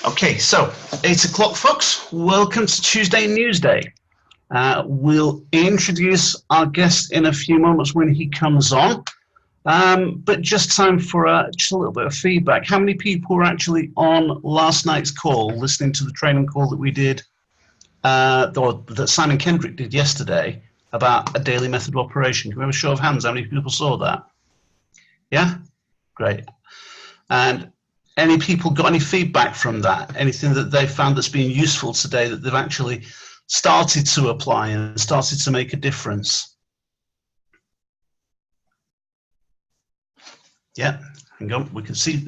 Okay, so 8 o'clock, folks. Welcome to Tuesday News Day. We'll introduce our guest in a few moments when he comes on. But just time for just a little bit of feedback. How many people were actually on last night's call, listening to the training call that we did, or that Simon Kendrick did yesterday about a daily method of operation? Can we have a show of hands? How many people saw that? Yeah? Great. And any people got any feedback from that? Anything that they found that's been useful today that they've actually started to apply and started to make a difference? Yeah, hang on.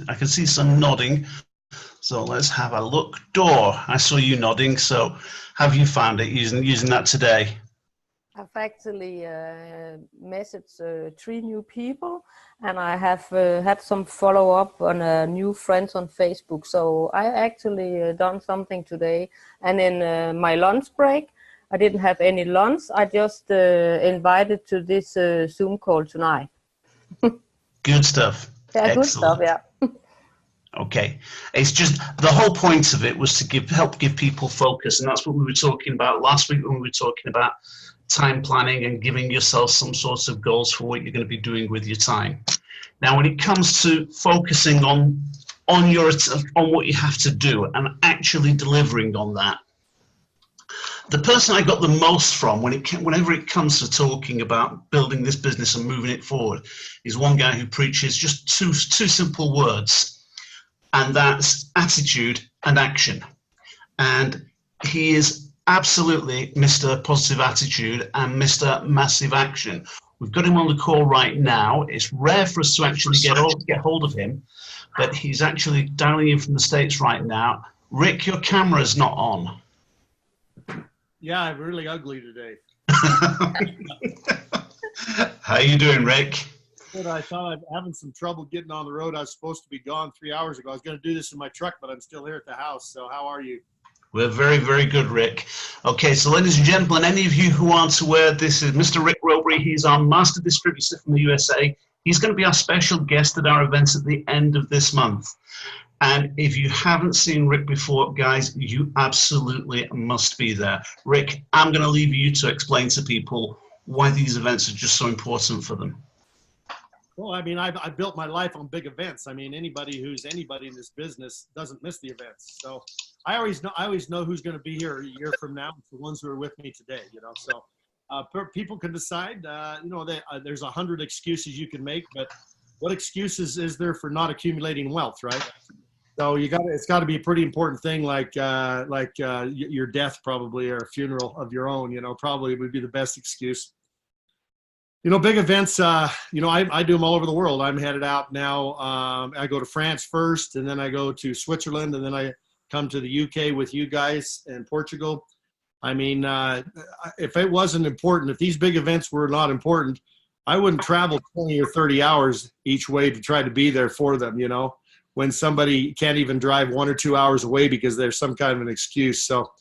I can see some nodding. So let's have a look. Dor, I saw you nodding. So have you found it using that today? I've actually messaged 3 new people, and I have had some follow-up on new friends on Facebook. So I actually done something today. And in my lunch break, I didn't have any lunch. I just invited to this Zoom call tonight. Good stuff. Yeah, excellent. Good stuff, yeah. Okay, it's just the whole point of it was to help give people focus, and that's what we were talking about last week when we were talking about time planning and giving yourself some sorts of goals for what you're going to be doing with your time. Now, when it comes to focusing on what you have to do and actually delivering on that, the person I got the most from whenever it comes to talking about building this business and moving it forward is one guy who preaches just two simple words, and that's attitude and action. And he is absolutely Mr. Positive Attitude and Mr. Massive Action. We've got him on the call right now. It's rare for us to actually get hold of him, but he's actually dialing in from the States right now. Rick, your camera's not on. Yeah, I'm really ugly today. How you doing, Rick? Good. I thought I'm having some trouble getting on the road. I was supposed to be gone 3 hours ago. I was going to do this in my truck, but I'm still here at the house. So how are you? We're very, very good, Rick. Okay, so ladies and gentlemen, any of you who aren't aware, this is Mr. Rick Rowberry. He's our master distributor from the USA. He's going to be our special guest at our events at the end of this month. And if you haven't seen Rick before, guys, you absolutely must be there. Rick, I'm going to leave you to explain to people why these events are just so important for them. Well, I mean, I built my life on big events. I mean, anybody who's anybody in this business doesn't miss the events. So I always know who's going to be here a year from now. It's the ones who are with me today, you know. So people can decide, there's 100 excuses you can make, but what excuses is there for not accumulating wealth, right? So it's got to be a pretty important thing, like your death probably, or a funeral of your own, you know, probably would be the best excuse. You know, big events, I do them all over the world. I'm headed out now. I go to France first, and then I go to Switzerland, and then I come to the UK with you guys, and Portugal. I mean, if it wasn't important, if these big events were not important, I wouldn't travel 20 or 30 hours each way to try to be there for them, you know, when somebody can't even drive 1 or 2 hours away because there's some kind of an excuse. So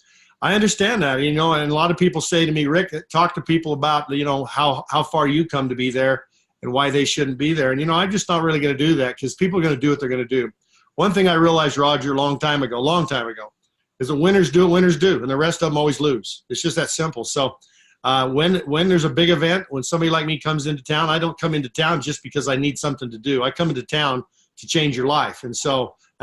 I understand that, you know, and a lot of people say to me, Rick, talk to people about, you know, how far you come to be there and why they shouldn't be there. And, you know, I'm just not really going to do that, because people are going to do what they're going to do. One thing I realized, Roger, a long time ago, is that winners do what winners do, and the rest of them always lose. It's just that simple. So when there's a big event, when somebody like me comes into town, I don't come into town just because I need something to do. I come into town to change your life. And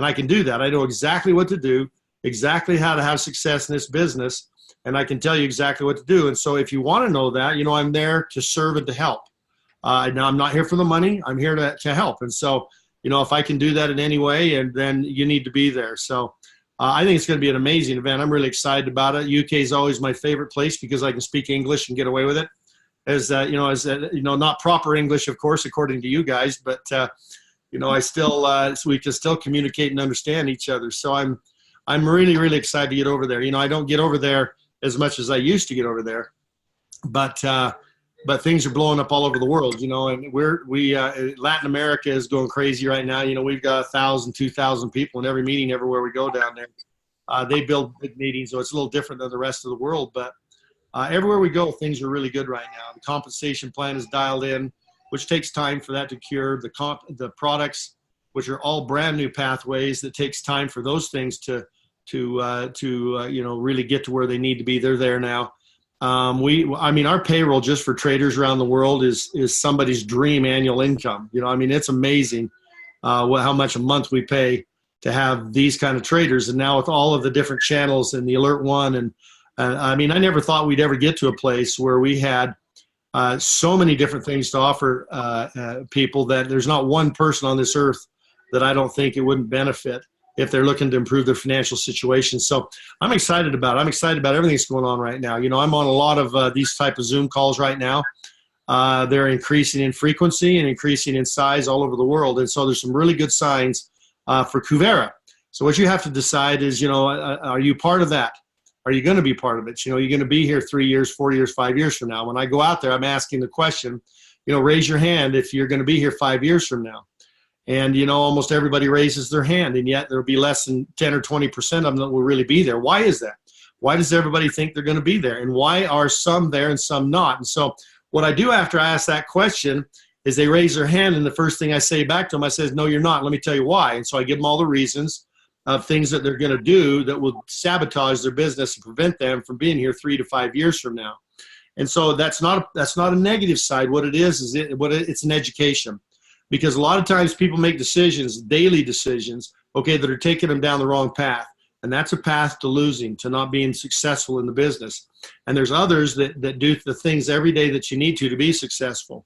I can do that. I know exactly what to do, exactly how to have success in this business, and I can tell you exactly what to do. And so if you want to know that, you know, I'm there to serve and to help. Now, I'm not here for the money. I'm here to help. And so, you know, if I can do that in any way, and then you need to be there. So I think it's going to be an amazing event. I'm really excited about it. UK is always my favorite place because I can speak English and get away with it. As not proper English, of course, according to you guys, but you know, we can still communicate and understand each other. So I'm really, really excited to get over there. You know, I don't get over there as much as I used to get over there, but things are blowing up all over the world, you know, and Latin America is going crazy right now. You know, we've got 1,000, 2,000 people in every meeting everywhere we go down there. They build big meetings, so it's a little different than the rest of the world, but everywhere we go, things are really good right now. The compensation plan is dialed in, which takes time for that to cure. The products, which are all brand new pathways, that takes time for those things to really get to where they need to be. They're there now. Our payroll just for traders around the world is somebody's dream annual income. It's amazing how much a month we pay to have these kind of traders. And now with all of the different channels and the Alert One, and I never thought we'd ever get to a place where we had so many different things to offer people that there's not one person on this earth that I don't think it wouldn't benefit if they're looking to improve their financial situation. So I'm excited about it. I'm excited about everything that's going on right now. I'm on a lot of these type of Zoom calls right now. They're increasing in frequency and increasing in size all over the world. And so there's some really good signs for Kuvera. So what you have to decide is, are you part of that? Are you going to be part of it? You're going to be here 3 years, 4 years, 5 years from now. When I go out there, I'm asking the question, raise your hand if you're going to be here 5 years from now. And, almost everybody raises their hand, and yet there'll be less than 10 or 20% of them that will really be there. Why is that? Why does everybody think they're going to be there? And why are some there and some not? And so what I do after I ask that question is they raise their hand, and the first thing I say back to them, I say, no, you're not. Let me tell you why. And so I give them all the reasons of things that they're going to do that will sabotage their business and prevent them from being here 3 to 5 years from now. And so that's not a negative side. What it is it's an education. Because a lot of times people make decisions, daily decisions, that are taking them down the wrong path. And that's a path to losing, to not being successful in the business. And there's others that do the things every day that you need to be successful.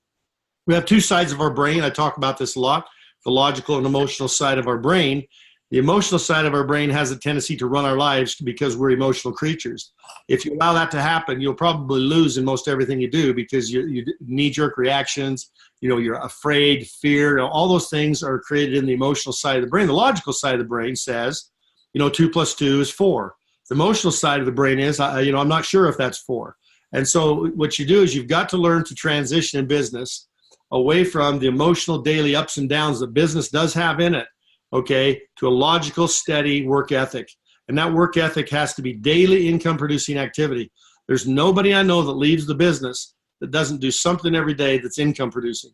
We have two sides of our brain. I talk about this a lot, the logical and emotional side of our brain. The emotional side of our brain has a tendency to run our lives because we're emotional creatures. If you allow that to happen, you'll probably lose in most everything you do because you knee-jerk reactions, you're afraid, fear, all those things are created in the emotional side of the brain. The logical side of the brain says, 2 plus 2 is 4. The emotional side of the brain is, I'm not sure if that's 4. And so what you do is you've got to learn to transition in business away from the emotional daily ups and downs that business does have in it, to a logical, steady work ethic. And that work ethic has to be daily income producing activity. There's nobody I know that leaves the business that doesn't do something every day that's income producing.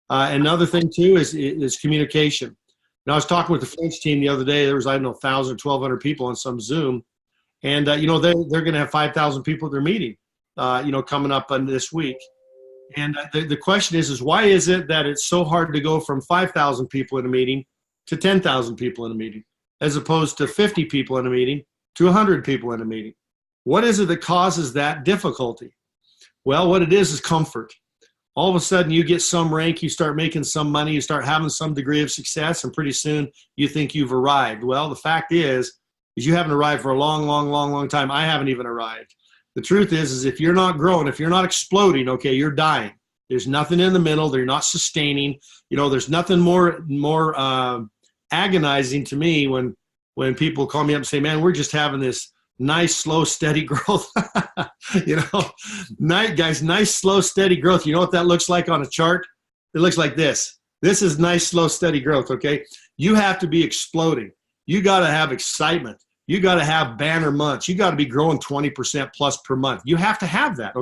Another thing too is communication. Now I was talking with the French team the other day. There was, 1,000 or 1,200 people on some Zoom. And, they're going to have 5,000 people at their meeting, coming up on this week. And the question is why is it that it's so hard to go from 5,000 people in a meeting to 10,000 people in a meeting, as opposed to 50 people in a meeting to 100 people in a meeting? What is it that causes that difficulty? Well, what it is comfort. All of a sudden you get some rank, you start making some money, you start having some degree of success, and pretty soon you think you've arrived. Well, the fact is you haven't arrived for a long, long, long, long time. I haven't even arrived. The truth is if you're not growing, if you're not exploding, you're dying. There's nothing in the middle. They're not sustaining. There's nothing more agonizing to me when people call me up and say, man, we're just having this nice, slow, steady growth. Nice, slow, steady growth. You know what that looks like on a chart? It looks like this. This is nice, slow, steady growth, You have to be exploding. You got to have excitement. You got to have banner months. You got to be growing 20% plus per month. You have to have that,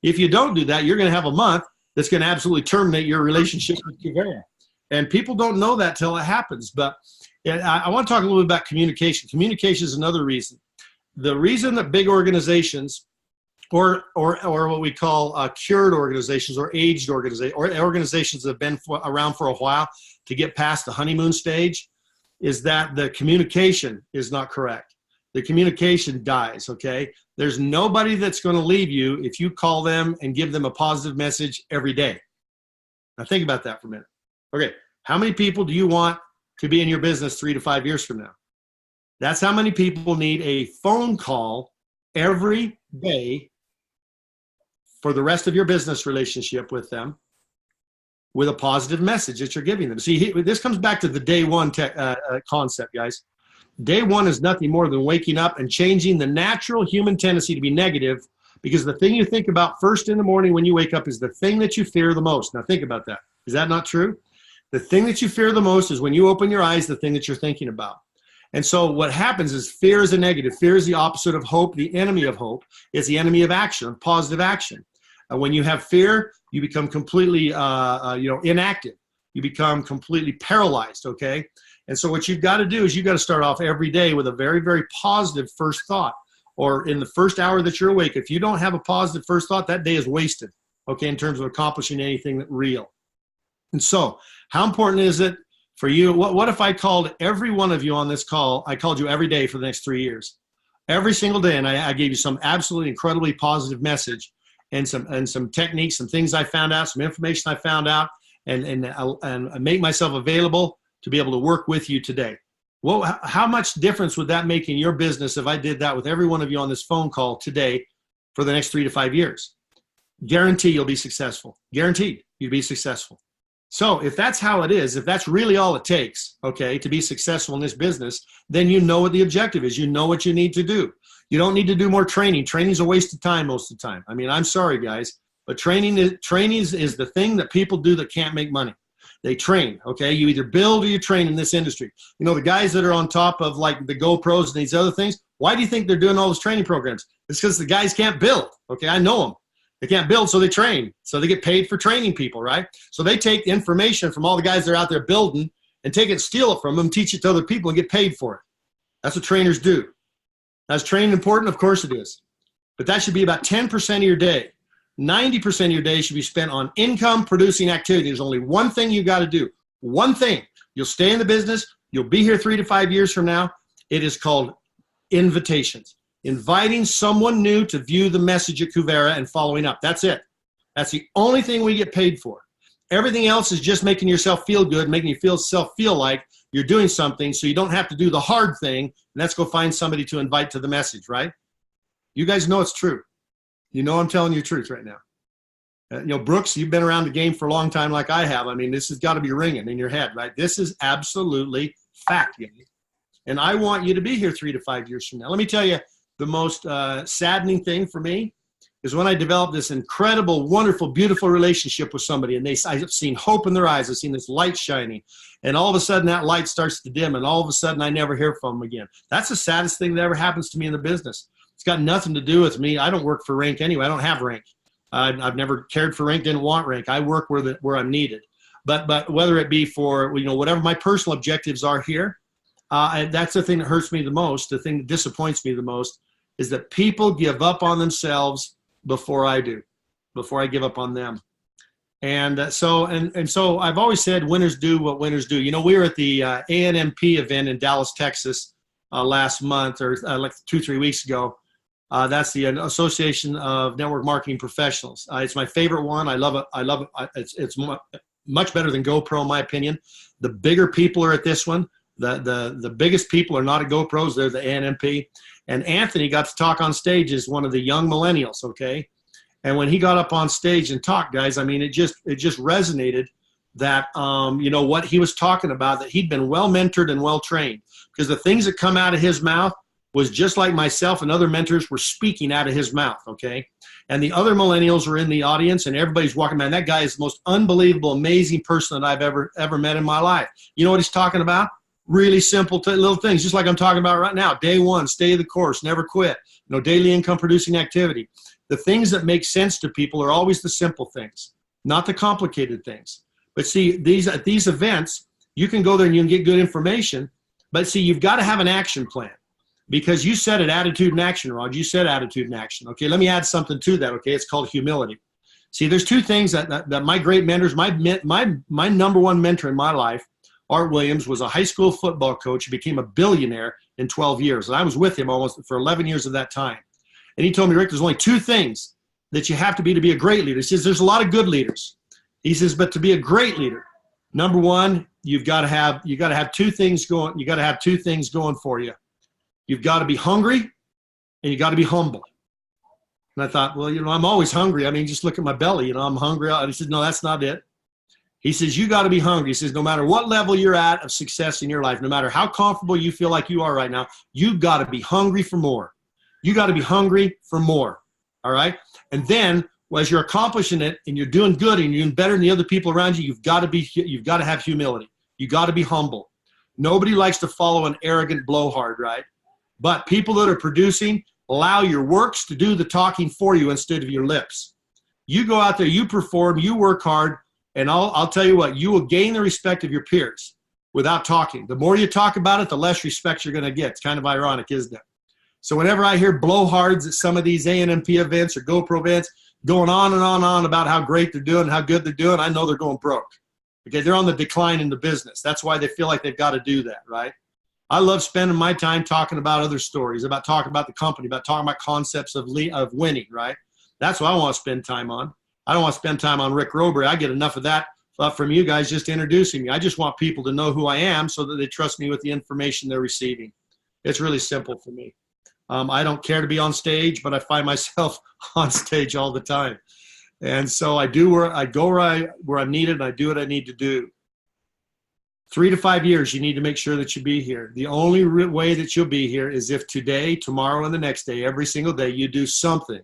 If you don't do that, you're going to have a month that's going to absolutely terminate your relationship with Kuvera. And people don't know that till it happens. But I want to talk a little bit about communication. Communication is another reason. The reason that big organizations or what we call cured organizations or aged organizations or organizations that have been around for a while to get past the honeymoon stage is that the communication is not correct. The communication dies, There's nobody that's going to leave you if you call them and give them a positive message every day. Now think about that for a minute. How many people do you want to be in your business 3 to 5 years from now? That's how many people need a phone call every day for the rest of your business relationship with them with a positive message that you're giving them. See, this comes back to the day one concept, guys. Day one is nothing more than waking up and changing the natural human tendency to be negative, because the thing you think about first in the morning when you wake up is the thing that you fear the most. Now think about that. Is that not true? The thing that you fear the most is when you open your eyes, the thing that you're thinking about. And so what happens is fear is a negative. Fear is the opposite of hope. The enemy of hope is the enemy of action, of positive action. When you have fear, you become completely inactive. You become completely paralyzed, And so what you've got to do is you've got to start off every day with a very, very positive first thought, or in the first hour that you're awake. If you don't have a positive first thought, that day is wasted, okay, in terms of accomplishing anything real. And so how important is it for you? What if I called every one of you on this call? I called you every day for the next 3 years, every single day, and I gave you some absolutely incredibly positive message and some techniques, some things I found out, some information I found out, and make myself available to be able to work with you today. Well, how much difference would that make in your business if I did that with every one of you on this phone call today for the next 3 to 5 years? Guarantee you'll be successful. Guaranteed you'll be successful. So if that's how it is, if that's really all it takes, okay, to be successful in this business, then you know what the objective is. You know what you need to do. You don't need to do more training. Training's a waste of time most of the time. I mean, I'm sorry, guys, but training is the thing that people do that can't make money. They train, okay? You either build or you train in this industry. You know, the guys that are on top of like the GoPros and these other things, why do you think they're doing all those training programs? It's because the guys can't build, okay? I know them. They can't build, so they train. So they get paid for training people, right? So they take the information from all the guys that are out there building and take it and steal it from them, teach it to other people and get paid for it. That's what trainers do. Now, is training important? Of course it is. But that should be about 10% of your day. 90% of your day should be spent on income-producing activity. There's only one thing you got to do. One thing. You'll stay in the business. You'll be here 3 to 5 years from now. It is called invitations. Inviting someone new to view the message at Kuvera and following up. That's it. That's the only thing we get paid for. Everything else is just making yourself feel good, making yourself feel like you're doing something so you don't have to do the hard thing, and that's go find somebody to invite to the message, right? You guys know it's true. You know I'm telling you the truth right now. You know, Brooks, you've been around the game for a long time like I have. I mean, this has got to be ringing in your head, right? This is absolutely fact, guys. And I want you to be here 3 to 5 years from now. Let me tell you, the most saddening thing for me is when I developed this incredible, wonderful, beautiful relationship with somebody, and I've seen hope in their eyes. I've seen this light shining, and all of a sudden that light starts to dim, and all of a sudden I never hear from them again. That's the saddest thing that ever happens to me in the business. It's got nothing to do with me. I don't work for rank anyway. I don't have rank. I've never cared for rank, didn't want rank. I work where I'm needed. But whether it be for, you know, whatever my personal objectives are here, that's the thing that hurts me the most. The thing that disappoints me the most is that people give up on themselves before I do, before I give up on them. And so I've always said winners do what winners do. You know, we were at the ANMP event in Dallas, Texas last month, or like 2-3 weeks ago. That's the Association of Network Marketing Professionals. It's my favorite one. I love it. I love it. It's much better than GoPro, in my opinion. The bigger people are at this one. The biggest people are not at GoPros. They're the ANMP. And Anthony got to talk on stage as one of the young millennials, okay? And when he got up on stage and talked, guys, I mean, it just resonated that, you know, what he was talking about, that he'd been well-mentored and well-trained. Because the things that come out of his mouth was just like myself and other mentors were speaking out of his mouth, okay? And the other millennials were in the audience, and everybody's walking, man, that guy is the most unbelievable, amazing person that I've ever met in my life. You know what he's talking about? Really simple little things, just like I'm talking about right now. Day one, stay the course, never quit. You know, daily income producing activity. The things that make sense to people are always the simple things, not the complicated things. But see, at these events, you can go there and you can get good information. But see, you've got to have an action plan, because you said it, attitude and action, Rod. You said attitude and action. Okay, let me add something to that. Okay, it's called humility. See, there's two things that my great mentors, my number one mentor in my life, Art Williams, was a high school football coach. He became a billionaire in 12 years. And I was with him almost for 11 years of that time. And he told me, Rick, there's only two things that you have to be a great leader. He says, there's a lot of good leaders. He says, but to be a great leader, number one, you got to have two things going. You got to have two things going for you. You've got to be hungry and you got to be humble. And I thought, well, you know, I'm always hungry. I mean, just look at my belly, you know, I'm hungry. And he said, no, that's not it. He says, you got to be hungry. He says, no matter what level you're at of success in your life, no matter how comfortable you feel like you are right now, you've got to be hungry for more. You got to be hungry for more. All right. And then as you're accomplishing it and you're doing good and you're doing better than the other people around you, you've got to have humility. You got to be humble. Nobody likes to follow an arrogant blowhard, right? But people that are producing, allow your works to do the talking for you instead of your lips. You go out there, you perform, you work hard, and I'll tell you what, you will gain the respect of your peers without talking. The more you talk about it, the less respect you're going to get. It's kind of ironic, isn't it? So whenever I hear blowhards at some of these A&MP events or GoPro events going on and on and on about how great they're doing, how good they're doing, I know they're going broke. Okay, they're on the decline in the business. That's why they feel like they've got to do that, right? I love spending my time talking about other stories, about talking about the company, about talking about concepts of winning, right? That's what I want to spend time on. I don't want to spend time on Rick Rowberry. I get enough of that from you guys just introducing me. I just want people to know who I am so that they trust me with the information they're receiving. It's really simple for me. I don't care to be on stage, but I find myself on stage all the time. And so I go where I'm needed, and I do what I need to do. 3 to 5 years, you need to make sure that you be here. The only way that you'll be here is if today, tomorrow, and the next day, every single day, you do something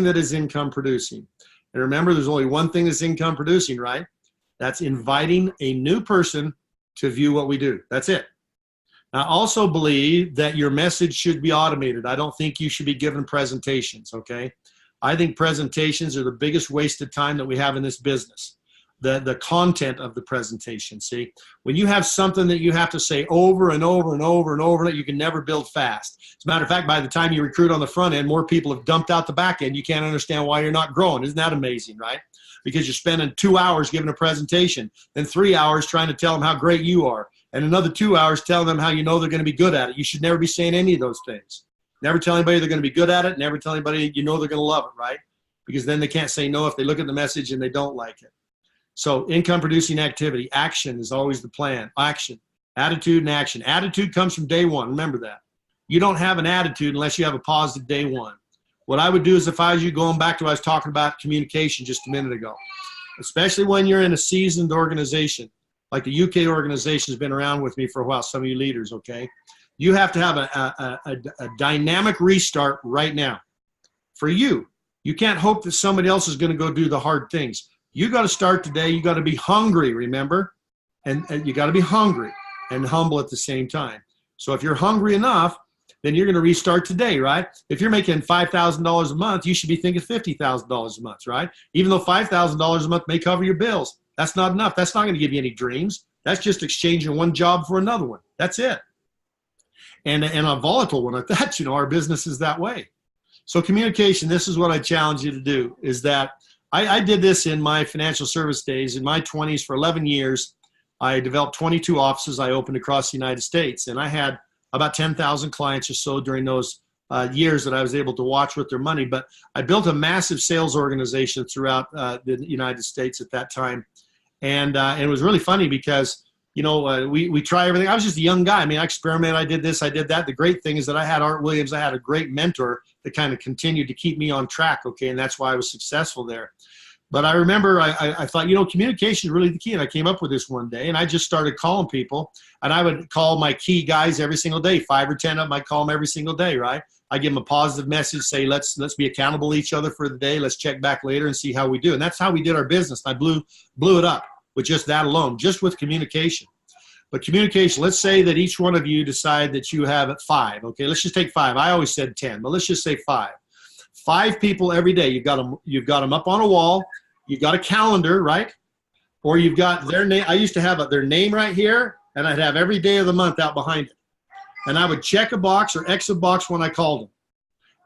that is income producing. And remember, there's only one thing that's income producing, right? That's inviting a new person to view what we do. That's it. I also believe that your message should be automated. I don't think you should be given presentations, okay? I think presentations are the biggest waste of time that we have in this business. The content of the presentation, see? When you have something that you have to say over and over and over and over, you can never build fast. As a matter of fact, by the time you recruit on the front end, more people have dumped out the back end. You can't understand why you're not growing. Isn't that amazing, right? Because you're spending 2 hours giving a presentation, then 3 hours trying to tell them how great you are, and another 2 hours telling them how you know they're going to be good at it. You should never be saying any of those things. Never tell anybody they're going to be good at it. Never tell anybody you know they're going to love it, right? Because then they can't say no if they look at the message and they don't like it. So income producing activity, action is always the plan. Action, attitude and action. Attitude comes from day one. Remember that. You don't have an attitude unless you have a positive day one. What I would do is if I was you, going back to what I was talking about communication just a minute ago, especially when you're in a seasoned organization, like the UK organization has been around with me for a while, some of you leaders, okay? You have to have a dynamic restart right now. For you, you can't hope that somebody else is going to go do the hard things. You got to start today. You got to be hungry, remember? And you got to be hungry and humble at the same time. So if you're hungry enough, then you're going to restart today, right? If you're making $5,000 a month, you should be thinking $50,000 a month, right? Even though $5,000 a month may cover your bills, that's not enough. That's not going to give you any dreams. That's just exchanging one job for another one. That's it. And a volatile one at that, you know, our business is that way. So communication, this is what I challenge you to do, is that I did this in my financial service days. In my 20s, for 11 years, I developed 22 offices I opened across the United States. And I had about 10,000 clients or so during those years that I was able to watch with their money. But I built a massive sales organization throughout the United States at that time. And it was really funny because, you know, we try everything. I was just a young guy. I mean, I experimented. I did this, I did that. The great thing is that I had Art Williams. I had a great mentor that kind of continued to keep me on track, okay? And that's why I was successful there. But I remember I thought, you know, communication is really the key. And I came up with this one day, and I just started calling people. And I would call my key guys every single day, 5 or 10 of them. I call them every single day, right? I give them a positive message, say, let's be accountable to each other for the day. Let's check back later and see how we do. And that's how we did our business. I blew it up with just that alone, just with communication. But communication, let's say that each one of you decide that you have 5. Okay, let's just take 5. I always said 10, but let's just say 5. 5 people every day. You've got them up on a wall. You've got a calendar, right? Or you've got their name. I used to have their name right here, and I'd have every day of the month out behind it. And I would check a box or X a box when I called them.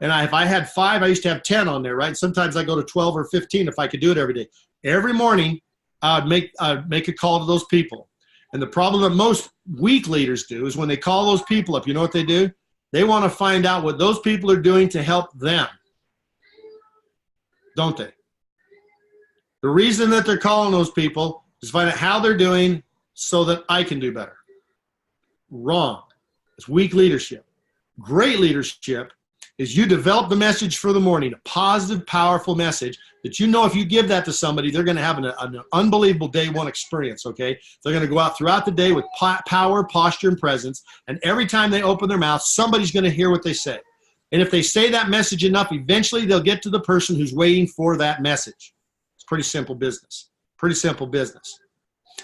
And if I had 5, I used to have 10 on there, right? Sometimes I go to 12 or 15 if I could do it every day. Every morning, I'd make a call to those people. And the problem that most weak leaders do is when they call those people up, you know what they do? They want to find out what those people are doing to help them. Don't they? The reason that they're calling those people is to find out how they're doing so that I can do better. Wrong. It's weak leadership. Great leadership is you develop the message for the morning, a positive, powerful message that you know if you give that to somebody, they're going to have an unbelievable day one experience, okay? They're going to go out throughout the day with power, posture, and presence, and every time they open their mouth, somebody's going to hear what they say. And if they say that message enough, eventually they'll get to the person who's waiting for that message. It's pretty simple business. Pretty simple business.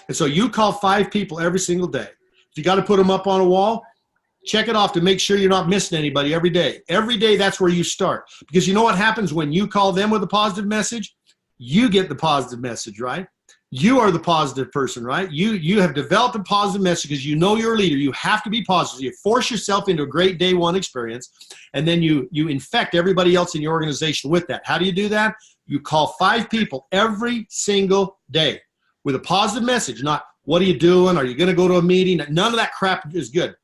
And so you call 5 people every single day. If you got to put them up on a wall, check it off to make sure you're not missing anybody every day. Every day, that's where you start. Because you know what happens when you call them with a positive message? You get the positive message, right? You are the positive person, right? You have developed a positive message because you know you're a leader. You have to be positive. You force yourself into a great day one experience, and then you infect everybody else in your organization with that. How do you do that? You call 5 people every single day with a positive message, not what are you doing? Are you going to go to a meeting? None of that crap is good.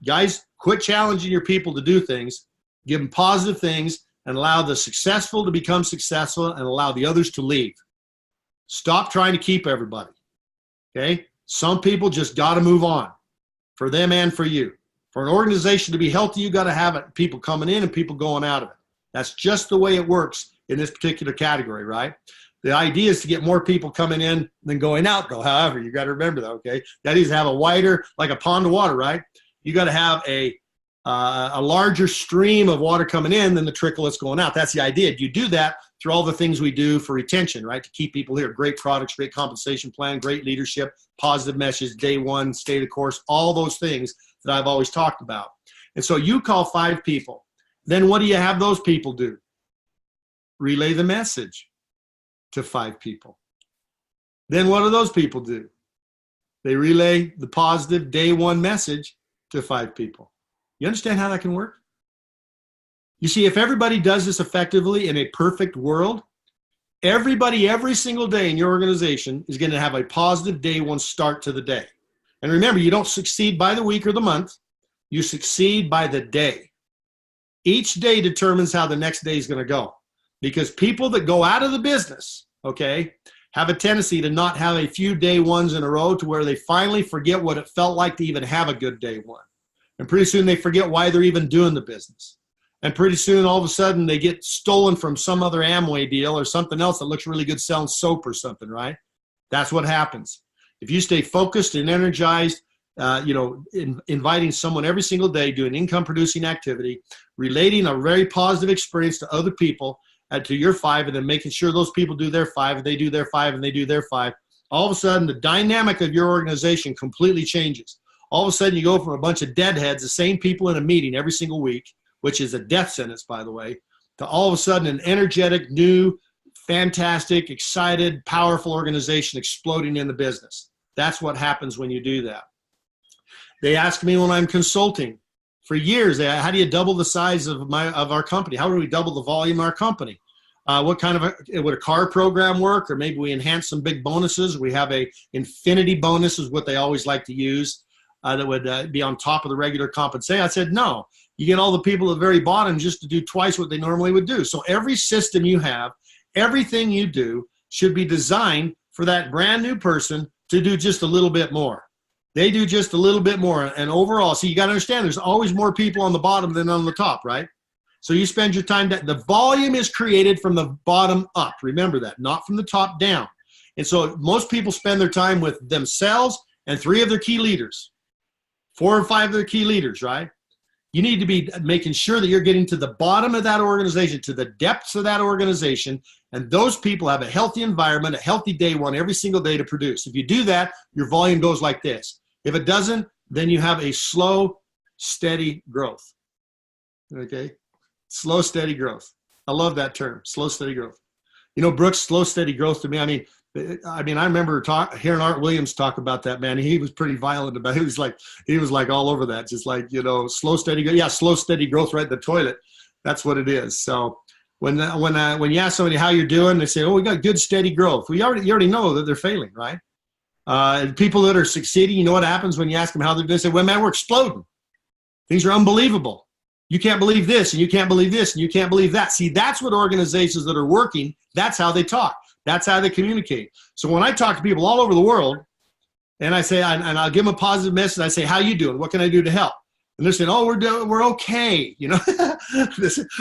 Guys, quit challenging your people to do things. Give them positive things and allow the successful to become successful and allow the others to leave. Stop trying to keep everybody, okay? Some people just got to move on for them and for you. For an organization to be healthy, you got to have it, people coming in and people going out of it. That's just the way it works in this particular category, right? The idea is to get more people coming in than going out, though. However, you got to remember that, okay? That is to have a wider, like a pond of water, right? You got to have a larger stream of water coming in than the trickle that's going out. That's the idea. You do that through all the things we do for retention, right? To keep people here. Great products, great compensation plan, great leadership, positive message, day one, stay the course, all those things that I've always talked about. And so you call 5 people. Then what do you have those people do? Relay the message to 5 people. Then what do those people do? They relay the positive day one message to 5 people. You understand how that can work? You see, if everybody does this effectively in a perfect world, everybody every single day in your organization is going to have a positive day one start to the day. And remember, you don't succeed by the week or the month. You succeed by the day. Each day determines how the next day is going to go. Because people that go out of the business, okay, have a tendency to not have a few day ones in a row to where they finally forget what it felt like to even have a good day one. And pretty soon they forget why they're even doing the business. And pretty soon, all of a sudden, they get stolen from some other Amway deal or something else that looks really good selling soap or something, right? That's what happens. If you stay focused and energized, inviting someone every single day, doing income-producing activity, relating a very positive experience to other people, to your 5, and then making sure those people do their 5, and they do their 5, and they do their 5, all of a sudden, the dynamic of your organization completely changes. All of a sudden, you go from a bunch of deadheads, the same people in a meeting every single week, which is a death sentence, by the way, to all of a sudden an energetic, new, fantastic, excited, powerful organization exploding in the business. That's what happens when you do that. They ask me when I'm consulting for years, how do you double the size of our company? How do we double the volume of our company? What kind of would a car program work? Or maybe we enhance some big bonuses. We have a infinity bonus is what they always like to use that would be on top of the regular compensation. I said, no. You get all the people at the very bottom just to do twice what they normally would do. So every system you have, everything you do should be designed for that brand new person to do just a little bit more. They do just a little bit more. And overall, so you got to understand there's always more people on the bottom than on the top, right? So you spend your time, the volume is created from the bottom up. Remember that, not from the top down. And so most people spend their time with themselves and 3 of their key leaders, 4 or 5 of their key leaders, right? You need to be making sure that you're getting to the bottom of that organization, to the depths of that organization, and those people have a healthy environment, a healthy day one every single day to produce. If you do that, your volume goes like this. If it doesn't, then you have a slow, steady growth. Okay? Slow, steady growth. I love that term, slow, steady growth. You know, Brooks, slow, steady growth to me, I remember hearing Art Williams talk about that, man. He was pretty violent about it. He was like all over that, just like, slow, steady growth. Yeah, slow, steady growth right in the toilet. That's what it is. So when you ask somebody how you're doing, they say, oh, we got good, steady growth. You already know that they're failing, right? People that are succeeding, you know what happens when you ask them how they're doing? They say, well, man, we're exploding. Things are unbelievable. You can't believe this, and you can't believe this, and you can't believe that. See, that's what organizations that are working, that's how they talk. That's how they communicate. So when I talk to people all over the world, and I say, and I'll give them a positive message, I say, how you doing? What can I do to help? And they're saying, oh, we're okay.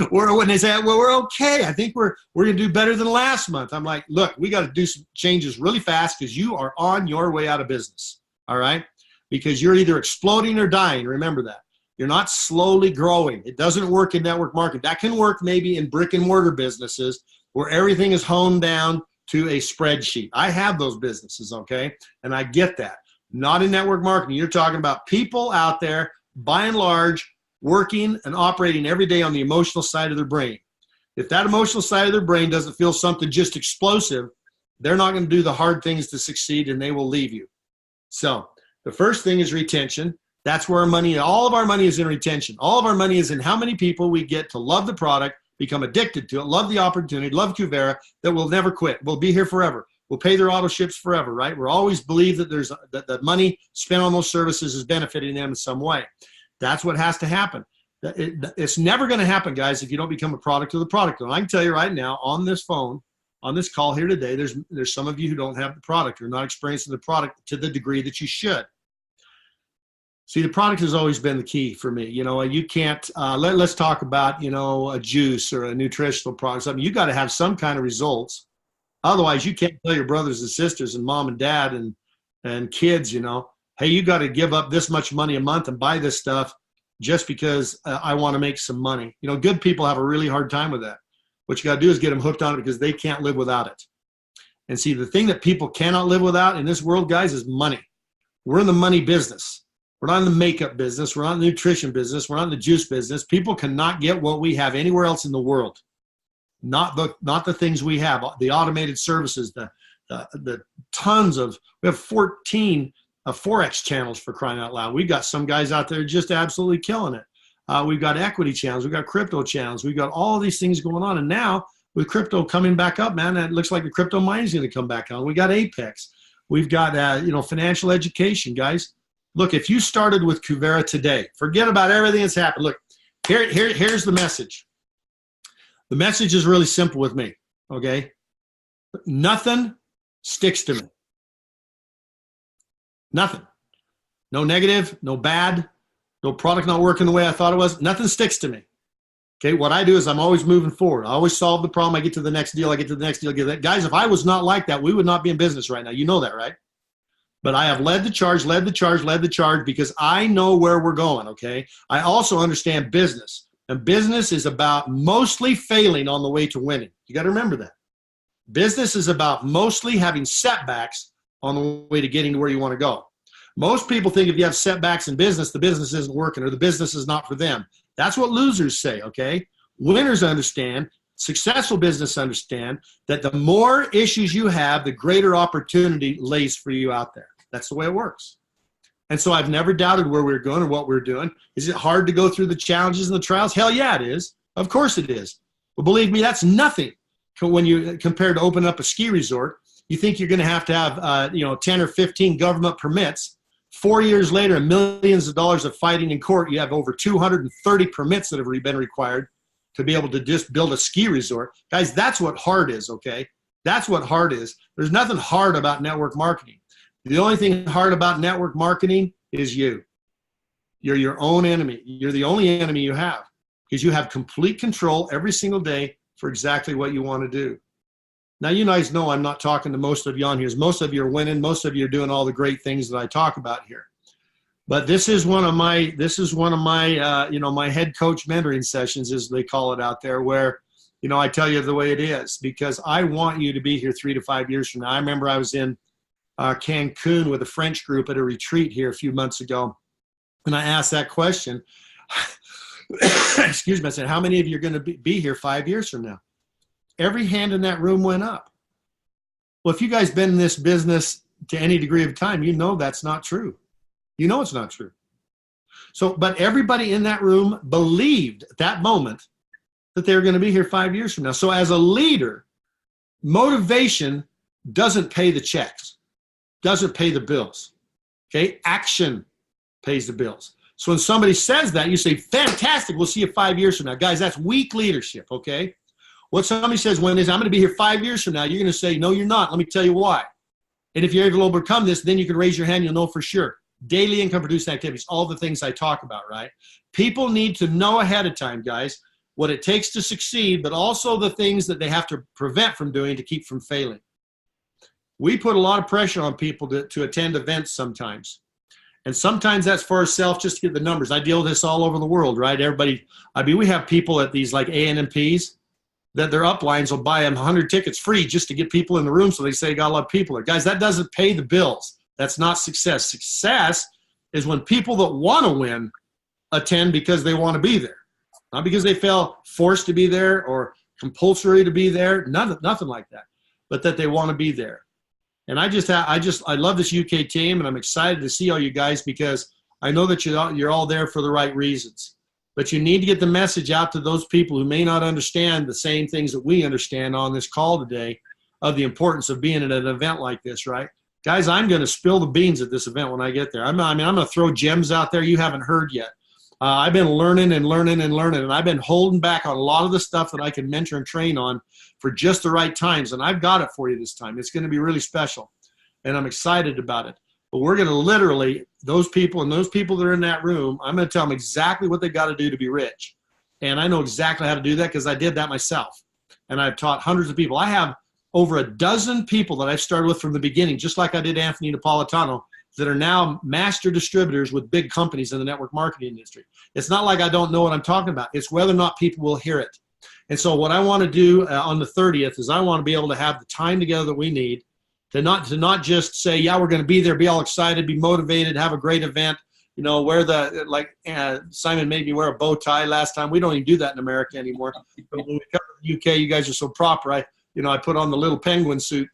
When they say, well, we're okay. I think we're going to do better than last month. I'm like, look, we got to do some changes really fast because you are on your way out of business. All right? Because you're either exploding or dying. Remember that. You're not slowly growing. It doesn't work in network marketing. That can work maybe in brick and mortar businesses where everything is honed down to a spreadsheet. I have those businesses, okay? And I get that. Not in network marketing. You're talking about people out there, by and large, working and operating every day on the emotional side of their brain. If that emotional side of their brain doesn't feel something just explosive, they're not going to do the hard things to succeed, and they will leave you. So the first thing is retention. That's where our money, all of our money is in retention. All of our money is in how many people we get to love the product, become addicted to it, love the opportunity, love Kuvera, that will never quit. We'll be here forever. We'll pay their auto ships forever, right? We'll always believe that that the money spent on those services is benefiting them in some way. That's what has to happen. It's never going to happen, guys, if you don't become a product of the product. And I can tell you right now, on this phone, on this call here today, there's some of you who don't have the product. You're not experiencing the product to the degree that you should. See, the product has always been the key for me. You know, you can't, let's talk about, you know, a juice or a nutritional product. Something. You got to have some kind of results. Otherwise, you can't tell your brothers and sisters and mom and dad and kids, you know, hey, you got to give up this much money a month and buy this stuff just because I want to make some money. You know, good people have a really hard time with that. What you got to do is get them hooked on it because they can't live without it. And see, the thing that people cannot live without in this world, guys, is money. We're in the money business. We're not in the makeup business. We're not in the nutrition business. We're not in the juice business. People cannot get what we have anywhere else in the world. Not the things we have, the automated services, the tons of, we have 14 Forex channels, for crying out loud. We've got some guys out there just absolutely killing it. We've got equity channels. We've got crypto channels. We've got all these things going on. And now with crypto coming back up, man, it looks like the crypto mine is going to come back on. We got Apex. We've got, you know, financial education, guys. Look, if you started with Kuvera today, forget about everything that's happened. Look, here's the message. The message is really simple with me, okay? Nothing sticks to me. Nothing. No negative, no bad, no product not working the way I thought it was. Nothing sticks to me. Okay, what I do is I'm always moving forward. I always solve the problem. I get to the next deal. I get to the next deal. Get that. Guys, if I was not like that, we would not be in business right now. You know that, right? But I have led the charge because I know where we're going, okay? I also understand business. And business is about mostly failing on the way to winning. You got to remember that. Business is about mostly having setbacks on the way to getting to where you want to go. Most people think if you have setbacks in business, the business isn't working or the business is not for them. That's what losers say, okay? Winners understand, successful business understand that the more issues you have, the greater opportunity lays for you out there. That's the way it works. And so I've never doubted where we're going or what we're doing. Is it hard to go through the challenges and the trials? Hell yeah, it is. Of course it is. But believe me, that's nothing when you compare to opening up a ski resort. You think you're going to have you know, 10 or 15 government permits. 4 years later, millions of dollars of fighting in court, you have over 230 permits that have been required to be able to just build a ski resort. Guys, that's what hard is, okay? That's what hard is. There's nothing hard about network marketing. The only thing hard about network marketing is you. You're your own enemy. You're the only enemy you have because you have complete control every single day for exactly what you want to do. Now, you guys know I'm not talking to most of you on here. Most of you are winning. Most of you are doing all the great things that I talk about here. But this is one of my, you know, my head coach mentoring sessions, as they call it out there, where, you know, I tell you the way it is because I want you to be here 3 to 5 years from now. I remember I was in Cancun with a French group at a retreat here a few months ago. And I asked that question, excuse me, I said, how many of you are going to be here 5 years from now? Every hand in that room went up. Well, if you guys been in this business to any degree of time, you know that's not true. You know it's not true. So, but everybody in that room believed at that moment that they were going to be here 5 years from now. So as a leader, motivation doesn't pay the checks, doesn't pay the bills. Okay, action pays the bills. So when somebody says that, you say, fantastic, we'll see you 5 years from now. Guys, that's weak leadership, okay? What somebody says when is, I'm going to be here 5 years from now, you're going to say, no, you're not. Let me tell you why. And if you're able to overcome this, then you can raise your hand. You'll know for sure. Daily income producing activities, all the things I talk about, right? People need to know ahead of time, guys, what it takes to succeed, but also the things that they have to prevent from doing to keep from failing. We put a lot of pressure on people to attend events sometimes. And sometimes that's for ourselves just to get the numbers. I deal with this all over the world, right? Everybody, I mean, we have people at these like ANMPs that their uplines will buy them 100 tickets free just to get people in the room so they say got a lot of people there. Guys, that doesn't pay the bills. That's not success. Success is when people that want to win attend because they want to be there. Not because they felt forced to be there or compulsory to be there. Nothing like that. but that they want to be there. And I love this UK team, and I'm excited to see all you guys because I know that you're all there for the right reasons. But you need to get the message out to those people who may not understand the same things that we understand on this call today of the importance of being at an event like this, right? Guys, I'm going to spill the beans at this event when I get there. I'm going to throw gems out there you haven't heard yet. I've been learning, and I've been holding back on a lot of the stuff that I can mentor and train on for just the right times, and I've got it for you this time. It's going to be really special, and I'm excited about it. But we're going to literally, those people that are in that room, I'm going to tell them exactly what they got to do to be rich. And I know exactly how to do that because I did that myself. And I've taught hundreds of people. I have over a dozen people that I've started with from the beginning, just like I did Anthony Napolitano, that are now master distributors with big companies in the network marketing industry. It's not like I don't know what I'm talking about. It's whether or not people will hear it. And so what I want to do on the 30th is I want to be able to have the time together that we need to not just say, yeah, we're going to be there, be all excited, be motivated, have a great event, wear Simon made me wear a bow tie last time. We don't even do that in America anymore. But when we come to the UK, you guys are so proper. I put on the little penguin suit,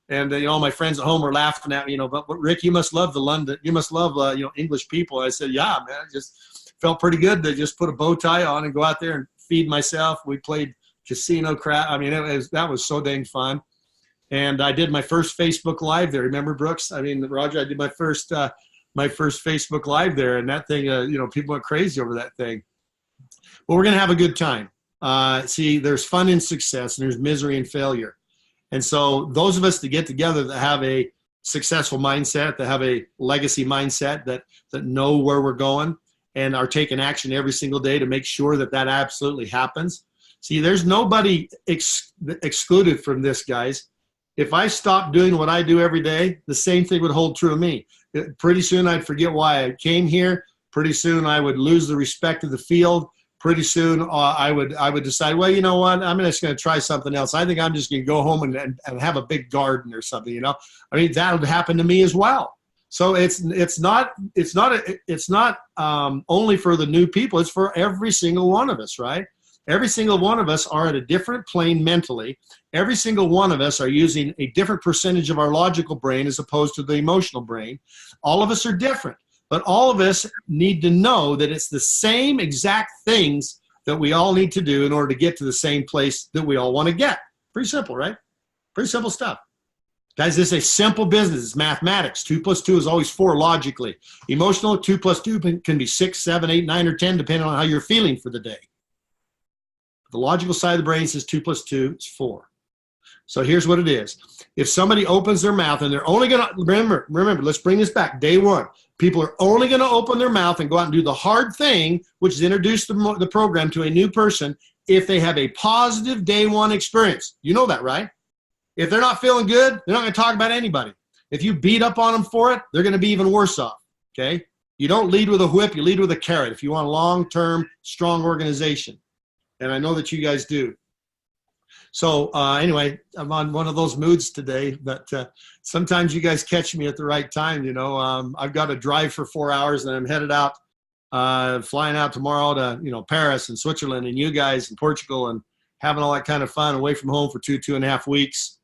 and all my friends at home were laughing at me, but Rick, you must love English people. I said, yeah, man, it just felt pretty good to just put a bow tie on and go out there and feed myself. We played casino crap. I mean, that was so dang fun. And I did my first Facebook Live there. Remember, Brooks? I mean, Roger, I did my first Facebook Live there, and that thing, people went crazy over that thing. But we're going to have a good time. See, there's fun in success, and there's misery in failure. And so those of us that get together that have a successful mindset, that have a legacy mindset, that know where we're going and are taking action every single day to make sure that absolutely happens. See, there's nobody excluded from this, guys. If I stopped doing what I do every day, the same thing would hold true of me. Pretty soon I'd forget why I came here. Pretty soon I would lose the respect of the field. Pretty soon I would decide, well, you know what, I'm just going to try something else. I think I'm just going to go home and have a big garden or something, I mean, that would happen to me as well. So it's not only for the new people, it's for every single one of us, right? Every single one of us are at a different plane mentally. Every single one of us are using a different percentage of our logical brain as opposed to the emotional brain. All of us are different, but all of us need to know that it's the same exact things that we all need to do in order to get to the same place that we all want to get. Pretty simple, right? Pretty simple stuff. Guys, this is a simple business. It's mathematics. 2 + 2 is always 4 logically. Emotional, 2 + 2 can be 6, 7, 8, 9, or 10, depending on how you're feeling for the day. The logical side of the brain says 2 + 2 is 4. So here's what it is. If somebody opens their mouth and they're only going to, remember, let's bring this back. Day one, people are only going to open their mouth and go out and do the hard thing, which is introduce the program to a new person if they have a positive day one experience. You know that, right? If they're not feeling good, they're not going to talk about anybody. If you beat up on them for it, they're going to be even worse off, okay? You don't lead with a whip, you lead with a carrot if you want a long-term, strong organization. And I know that you guys do. So anyway, I'm on one of those moods today, but sometimes you guys catch me at the right time. I've got to drive for 4 hours and I'm headed out, flying out tomorrow to, Paris and Switzerland and you guys in Portugal and having all that kind of fun away from home for 2.5 weeks.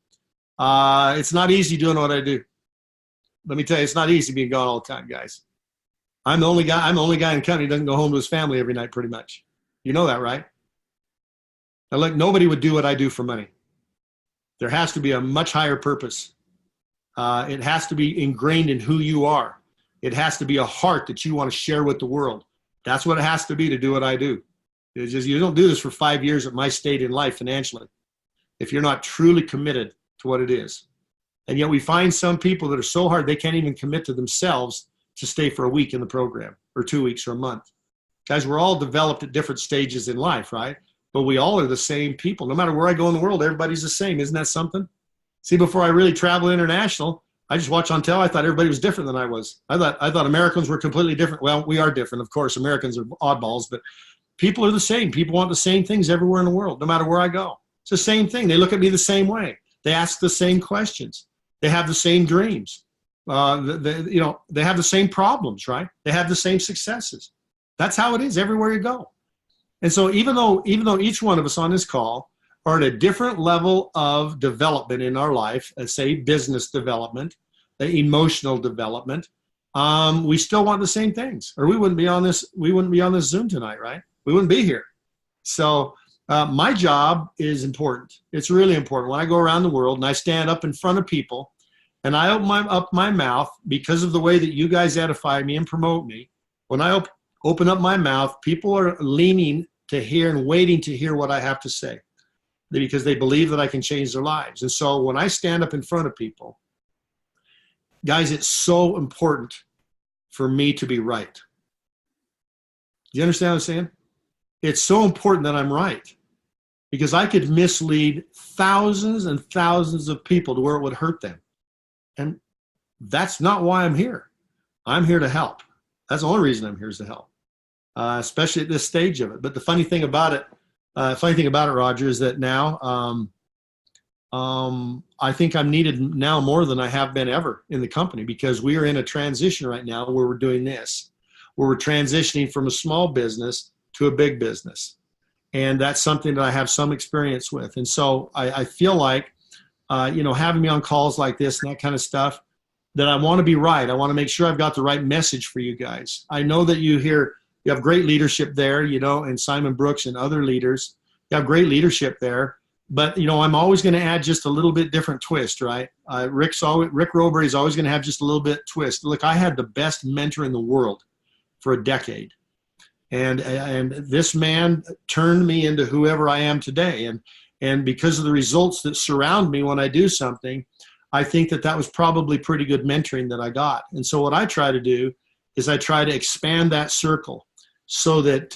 It's not easy doing what I do. Let me tell you, it's not easy being gone all the time, guys. I'm the only guy in the company who doesn't go home to his family every night pretty much. You know that, right? Now, look, nobody would do what I do for money. There has to be a much higher purpose. It has to be ingrained in who you are. It has to be a heart that you want to share with the world. That's what it has to be to do what I do. It's just, you don't do this for 5 years at my state in life financially if you're not truly committed to what it is. And yet we find some people that are so hard they can't even commit to themselves to stay for a week in the program or 2 weeks or a month. Guys, we're all developed at different stages in life, right? But we all are the same people. No matter where I go in the world, everybody's the same. Isn't that something? See, before I really traveled international, I just watched on tele. I thought everybody was different than I was. I thought Americans were completely different. Well, we are different, of course. Americans are oddballs, but people are the same. People want the same things everywhere in the world, no matter where I go. It's the same thing. They look at me the same way. They ask the same questions. They have the same dreams. They have the same problems, right? They have the same successes. That's how it is everywhere you go. And so even though each one of us on this call are at a different level of development in our life, say business development, emotional development, we still want the same things, or we wouldn't be on this. We wouldn't be on this Zoom tonight, right? We wouldn't be here. So my job is important. It's really important. When I go around the world and I stand up in front of people and I open up my mouth, because of the way that you guys edify me and promote me, when I open up my mouth, people are leaning to hear and waiting to hear what I have to say, because they believe that I can change their lives. And so when I stand up in front of people, guys, it's so important for me to be right. Do you understand what I'm saying? It's so important that I'm right, because I could mislead thousands and thousands of people to where it would hurt them. And that's not why I'm here. I'm here to help. That's the only reason I'm here, is to help, especially at this stage of it. But the funny thing about it, Roger, is that now I think I'm needed now more than I have been ever in the company, because we are in a transition right now where we're doing this, where we're transitioning from a small business to a big business. And that's something that I have some experience with. And so I feel like, having me on calls like this and that kind of stuff, that I want to be right. I want to make sure I've got the right message for you guys. I know that you have great leadership there, and Simon Brooks and other leaders. You have great leadership there. But, I'm always going to add just a little bit different twist, right? Rick Rowberry is always going to have just a little bit twist. Look, I had the best mentor in the world for a decade. And this man turned me into whoever I am today. And because of the results that surround me when I do something, I think that was probably pretty good mentoring that I got. And so what I try to do is I try to expand that circle so that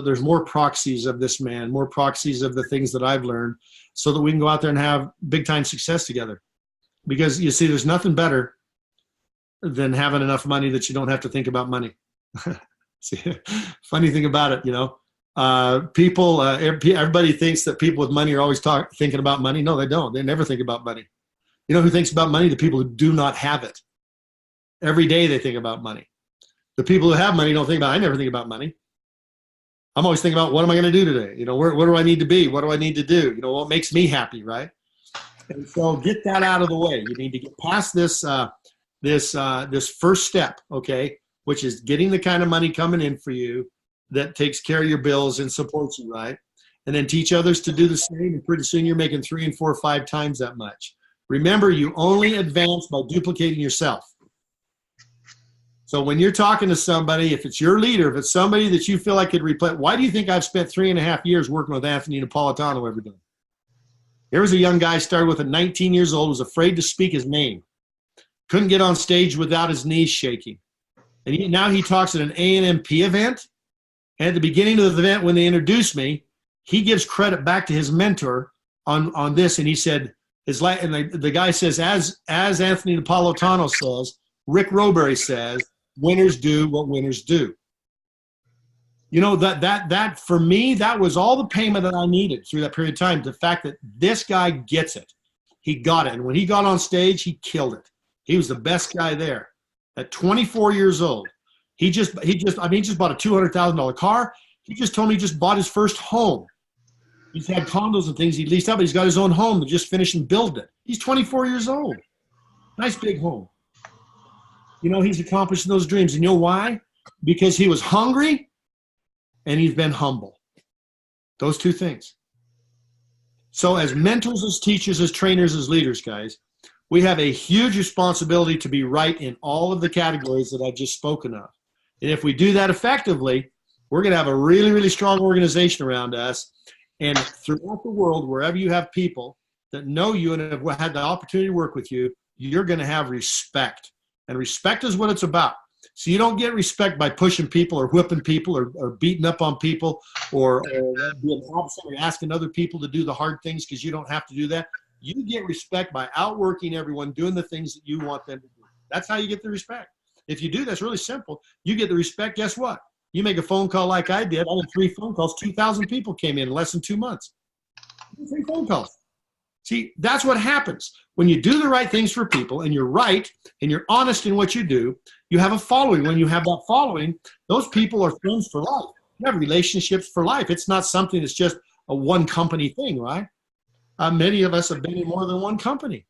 there's more proxies of this man, more proxies of the things that I've learned, so that we can go out there and have big time success together. Because you see, there's nothing better than having enough money that you don't have to think about money. See, funny thing about it, everybody thinks that people with money are always thinking about money. No, they don't. They never think about money. You know who thinks about money? The people who do not have it. Every day they think about money. The people who have money don't think about it. I never think about money. I'm always thinking about, what am I going to do today? Where do I need to be? What do I need to do? What makes me happy, right? And so get that out of the way. You need to get past this first step, okay, which is getting the kind of money coming in for you that takes care of your bills and supports you, right? And then teach others to do the same, and pretty soon you're making 3 and 4 or 5 times that much. Remember, you only advance by duplicating yourself. So when you're talking to somebody, if it's your leader, if it's somebody that you feel like could replace, why do you think I've spent 3.5 years working with Anthony Napolitano every day? There was a young guy, started with at 19 years old, was afraid to speak his name. Couldn't get on stage without his knees shaking. And now he talks at an A&MP event. And at the beginning of the event, when they introduced me, he gives credit back to his mentor on this. And he said, the guy says, as Anthony Napolitano says, Rick Rowberry says, winners do what winners do. That for me, that was all the payment that I needed through that period of time. The fact that this guy gets it. He got it. And when he got on stage, he killed it. He was the best guy there. At 24 years old, he just bought a $200,000 car. He just told me he just bought his first home. He's had condos and things he leased out, but he's got his own home to just finish and build it. He's 24 years old. Nice big home. He's accomplishing those dreams. And you know why? Because he was hungry and he's been humble. Those two things. So as mentors, as teachers, as trainers, as leaders, guys, we have a huge responsibility to be right in all of the categories that I've just spoken of. And if we do that effectively, we're going to have a really, really strong organization around us. And throughout the world, wherever you have people that know you and have had the opportunity to work with you, you're going to have respect. And respect is what it's about. So you don't get respect by pushing people or whipping people or beating up on people or being opposite or asking other people to do the hard things because you don't have to do that. You get respect by outworking everyone, doing the things that you want them to do. That's how you get the respect. If you do, that's really simple. You get the respect, guess what? You make a phone call like I did. I had 3 phone calls. 2,000 people came in less than 2 months. 3 phone calls. See, that's what happens. When you do the right things for people and you're right and you're honest in what you do, you have a following. When you have that following, those people are friends for life. You have relationships for life. It's not something that's just a one company thing, right? Many of us have been in more than one company.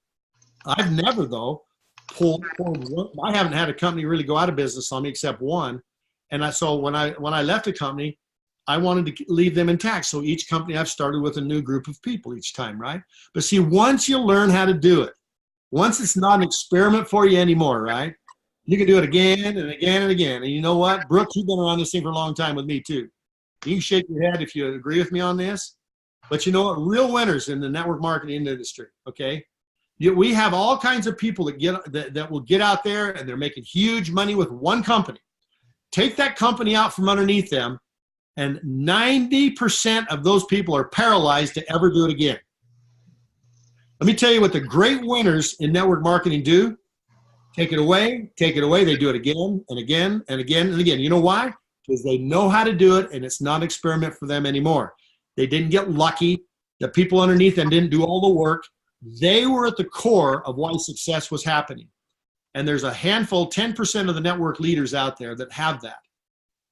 I've never, though, pulled one. I haven't had a company really go out of business on me except one. And so when I left a company, I wanted to leave them intact. So each company I've started with a new group of people each time, right? But see, once you learn how to do it, once it's not an experiment for you anymore, right? You can do it again and again and again. And you know what? Brooke, you've been around this thing for a long time with me too. You can shake your head if you agree with me on this. But you know what? Real winners in the network marketing industry, okay? We have all kinds of people that will get out there and they're making huge money with one company. Take that company out from underneath them, and 90% of those people are paralyzed to ever do it again. Let me tell you what the great winners in network marketing do. Take it away, they do it again and again and again and again. You know why? Because they know how to do it, and it's not an experiment for them anymore. They didn't get lucky. The people underneath them didn't do all the work. They were at the core of why success was happening. And there's a handful, 10% of the network leaders out there that have that.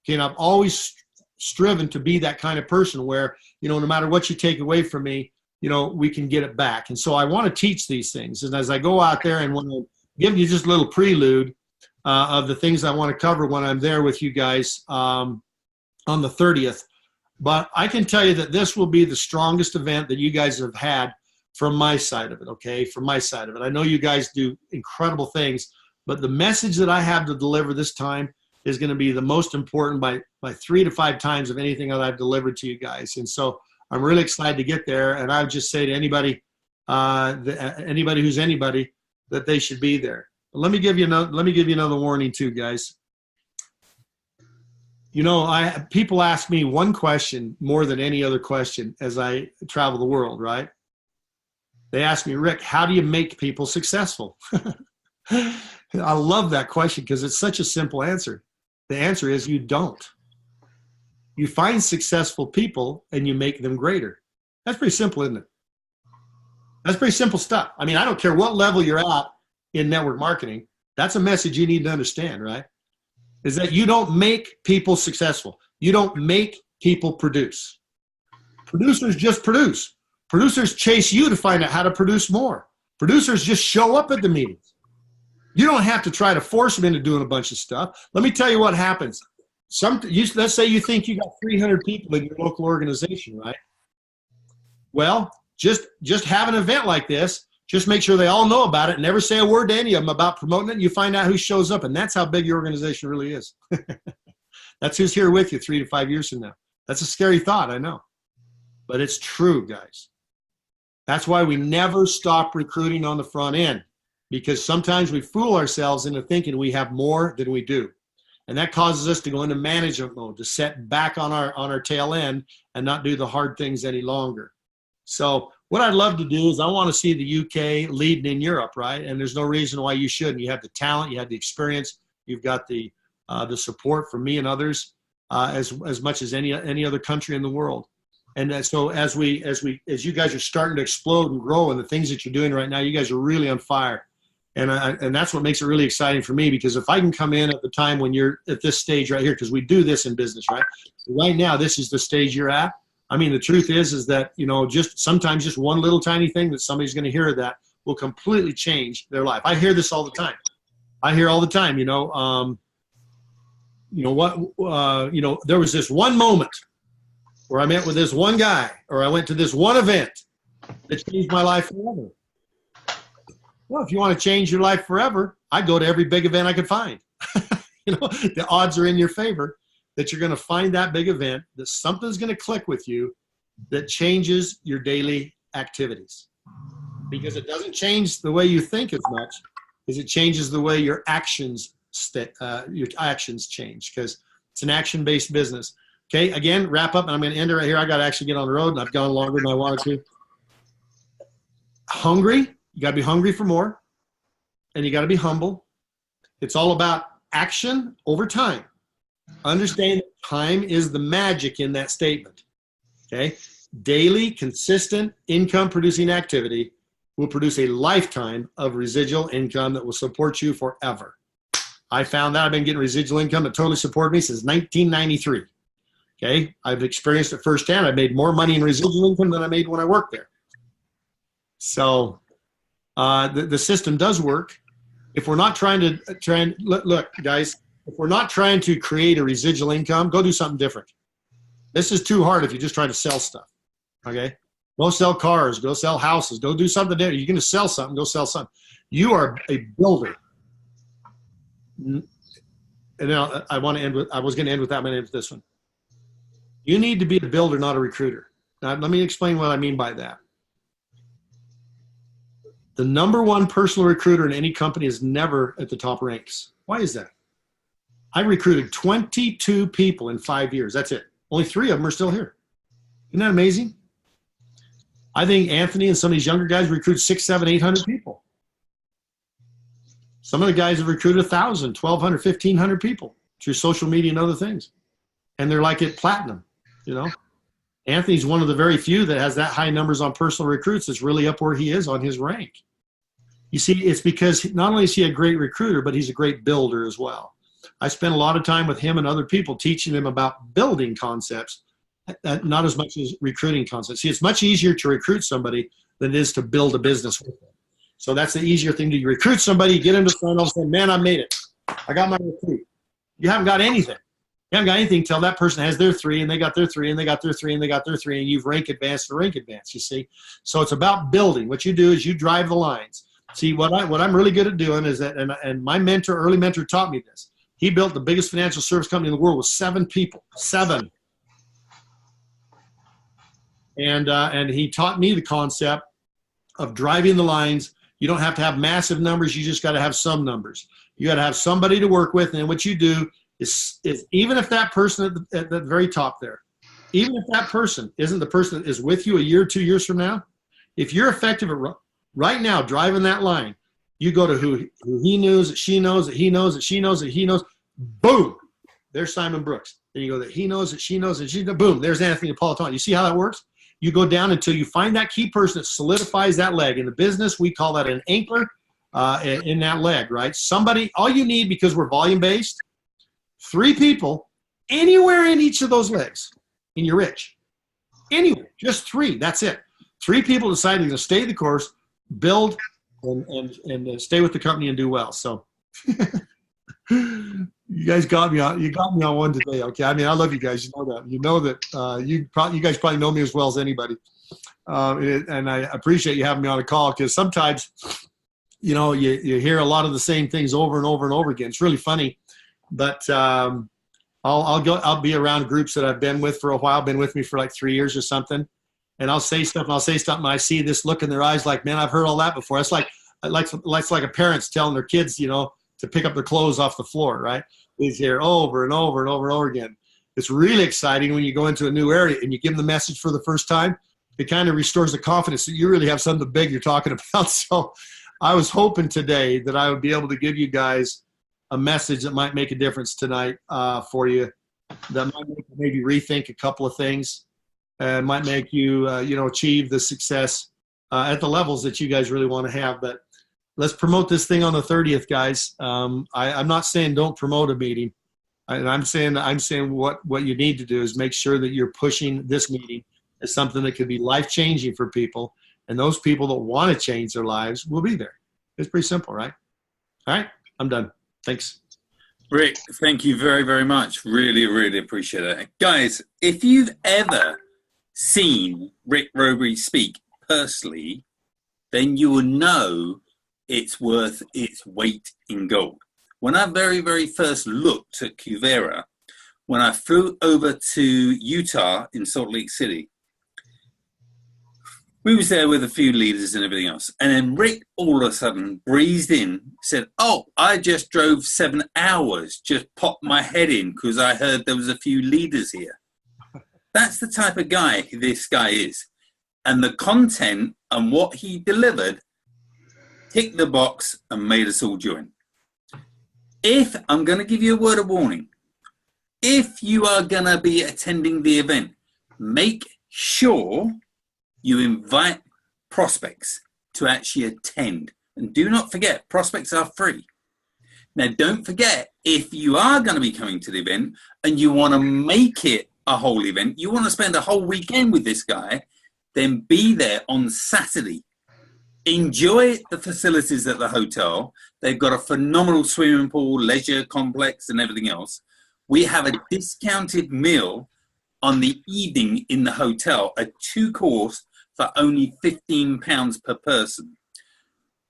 Okay, and I've always striven to be that kind of person where, you know, no matter what you take away from me, you know, we can get it back. And so I want to teach these things. And as I go out there and when I give you just a little prelude of the things I want to cover when I'm there with you guys on the 30th. But I can tell you that this will be the strongest event that you guys have had from my side of it, okay? From my side of it. I know you guys do incredible things, but the message that I have to deliver this time is going to be the most important by 3 to 5 times of anything that I've delivered to you guys. And so I'm really excited to get there. And I would just say to anybody, anybody who's anybody, that they should be there. But let me give you another warning too, guys. You know, people ask me one question more than any other question as I travel the world, right? They ask me, Rick, how do you make people successful? I love that question because it's such a simple answer. The answer is you don't. You find successful people and you make them greater. That's pretty simple, isn't it? That's pretty simple stuff. I mean, I don't care what level you're at in network marketing. That's a message you need to understand, right? Is that you don't make people successful. You don't make people produce. Producers just produce. Producers chase you to find out how to produce more. Producers just show up at the meetings. You don't have to try to force them into doing a bunch of stuff. Let me tell you what happens. Let's say you think you got 300 people in your local organization, right? Well, just have an event like this. Just make sure they all know about it. Never say a word to any of them about promoting it. And you find out who shows up. And that's how big your organization really is. That's who's here with you 3 to 5 years from now. That's a scary thought, I know. But it's true, guys. That's why we never stop recruiting on the front end. Because sometimes we fool ourselves into thinking we have more than we do. And that causes us to go into management mode, to set back on our tail end and not do the hard things any longer. So what I'd love to do is I want to see the UK leading in Europe, right? And there's no reason why you shouldn't. You have the talent, you have the experience, you've got the support from me and others as much as any other country in the world. And so as you guys are starting to explode and grow and the things that you're doing right now, you guys are really on fire. And that's what makes it really exciting for me, because if I can come in at the time when you're at this stage right here, because we do this in business, right? Right now, this is the stage you're at. I mean, the truth is that, you know, sometimes just one little tiny thing that somebody's going to hear that will completely change their life. I hear this all the time. There was this one moment where I met with this one guy, or I went to this one event that changed my life forever. Well, if you want to change your life forever, I go to every big event I could find. The odds are in your favor that you're going to find that big event, that something's going to click with you that changes your daily activities. Because it doesn't change the way you think as much as it changes the way your actions change, because it's an action-based business. Okay, again, wrap up, and I'm going to end it right here. I got to actually get on the road, and I've gone longer than I wanted to. Hungry. You got to be hungry for more, and you got to be humble. It's all about action over time. Understand that time is the magic in that statement. Okay? Daily, consistent income-producing activity will produce a lifetime of residual income that will support you forever. I found that I've been getting residual income that totally supported me since 1993. Okay, I've experienced it firsthand. I made more money in residual income than I made when I worked there. So the system does work. If we're not trying to look, guys, if we're not trying to create a residual income, go do something different. This is too hard if you just try to sell stuff. Okay, go sell cars, go sell houses, go do something different. You're going to sell something, go sell something. You are a builder. And now I was going to end with that. I'm going to end with this one. You need to be a builder, not a recruiter. Now, let me explain what I mean by that. The number one personal recruiter in any company is never at the top ranks. Why is that? I recruited 22 people in 5 years. That's it. Only 3 of them are still here. Isn't that amazing? I think Anthony and some of these younger guys recruit 600, 700, 800 people. Some of the guys have recruited 1,000, 1,200, 1,500 people through social media and other things. And they're like at platinum, you know. Anthony's one of the very few that has that high numbers on personal recruits that's really up where he is on his rank. You see, it's because not only is he a great recruiter, but he's a great builder as well. I spent a lot of time with him and other people teaching them about building concepts, not as much as recruiting concepts. See, it's much easier to recruit somebody than it is to build a business with them. So that's the easier thing to do. You recruit somebody, get into front, all of a sudden, man, I made it. I got my recruit. You haven't got anything. You haven't got anything until that person has their 3, and they got their 3, and they got their 3, and they got their 3, and you've rank advanced, you see. So it's about building. What you do is you drive the lines. See, what I'm really good at doing is that, and my mentor, early mentor, taught me this. He built the biggest financial service company in the world with 7 people. 7. And he taught me the concept of driving the lines. You don't have to have massive numbers. You just got to have some numbers. You got to have somebody to work with. And what you do is even if that person at the very top there, even if that person isn't the person that is with you a year, 2 years from now, if you're effective at right now driving that line, you go to who he knows, that she knows, that he knows, that she knows, that he knows. Boom, there's Simon Brooks. Then you go that he knows, that she knows, that she knows. Boom, there's Anthony Napolitano. You see how that works? You go down until you find that key person that solidifies that leg. In the business, we call that an anchor in that leg, right? Somebody, all you need, because we're volume-based, 3 people anywhere in each of those legs, and you're rich. Anywhere, just 3, that's it. 3 people decide they're going to stay the course, build, and stay with the company and do well. So you guys got me on. You got me on one today. Okay, I mean, I love you guys. You know that. You know that. You guys probably know me as well as anybody, and I appreciate you having me on a call, because sometimes, you know, you hear a lot of the same things over and over and over again. It's really funny, but I'll be around groups that I've been with for a while. Been with me for like 3 years or something. And I'll say stuff, and I see this look in their eyes like, man, I've heard all that before. It's like a parents telling their kids, you know, to pick up their clothes off the floor, right? We hear over and over and over and over again. It's really exciting when you go into a new area and you give them the message for the first time. It kind of restores the confidence that you really have something big you're talking about. So I was hoping today that I would be able to give you guys a message that might make a difference tonight for you, that might make you maybe rethink a couple of things. Might make you, achieve the success at the levels that you guys really want to have. But let's promote this thing on the 30th, guys. I'm not saying don't promote a meeting. I'm saying what you need to do is make sure that you're pushing this meeting as something that could be life-changing for people. And those people that want to change their lives will be there. It's pretty simple, right? All right, I'm done. Thanks. Rick, thank you very, very much. Really, really appreciate it. Guys, if you've ever seen Rick Rowberry speak personally, then you will know it's worth its weight in gold. When I very, very first looked at Kuvera, when I flew over to Utah in Salt Lake City, we was there with a few leaders and everything else. And then Rick all of a sudden breezed in, said, "Oh, I just drove 7 hours, just popped my head in because I heard there was a few leaders here." That's the type of guy this guy is. And the content and what he delivered ticked the box and made us all join. If I'm going to give you a word of warning, if you are going to be attending the event, make sure you invite prospects to actually attend. And do not forget, prospects are free. Now, don't forget, if you are going to be coming to the event and you want to make it a whole event, you want to spend a whole weekend with this guy, then be there on Saturday. Enjoy the facilities at the hotel. They've got a phenomenal swimming pool, leisure complex, and everything else. We have a discounted meal on the evening in the hotel, a 2-course for only £15 per person.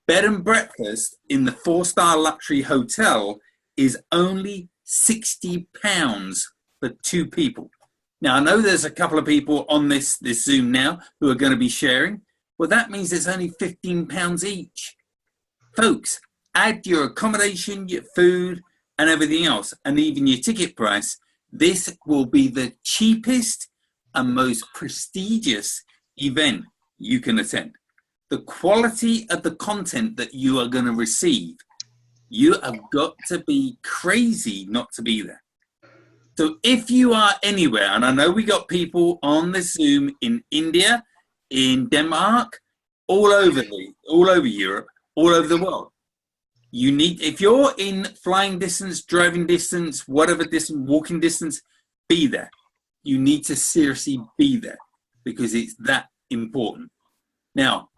Bed and breakfast in the 4-star luxury hotel is only £60 for 2 people. Now, I know there's a couple of people on this Zoom now who are going to be sharing. Well, that means it's only £15 each. Folks, add your accommodation, your food, and everything else, and even your ticket price. This will be the cheapest and most prestigious event you can attend. The quality of the content that you are going to receive, you have got to be crazy not to be there. So if you are anywhere, and I know we got people on the Zoom in India, in Denmark, all over Europe, all over the world. You need, if you're in flying distance, driving distance, whatever distance, walking distance, be there. You need to seriously be there because it's that important. Now,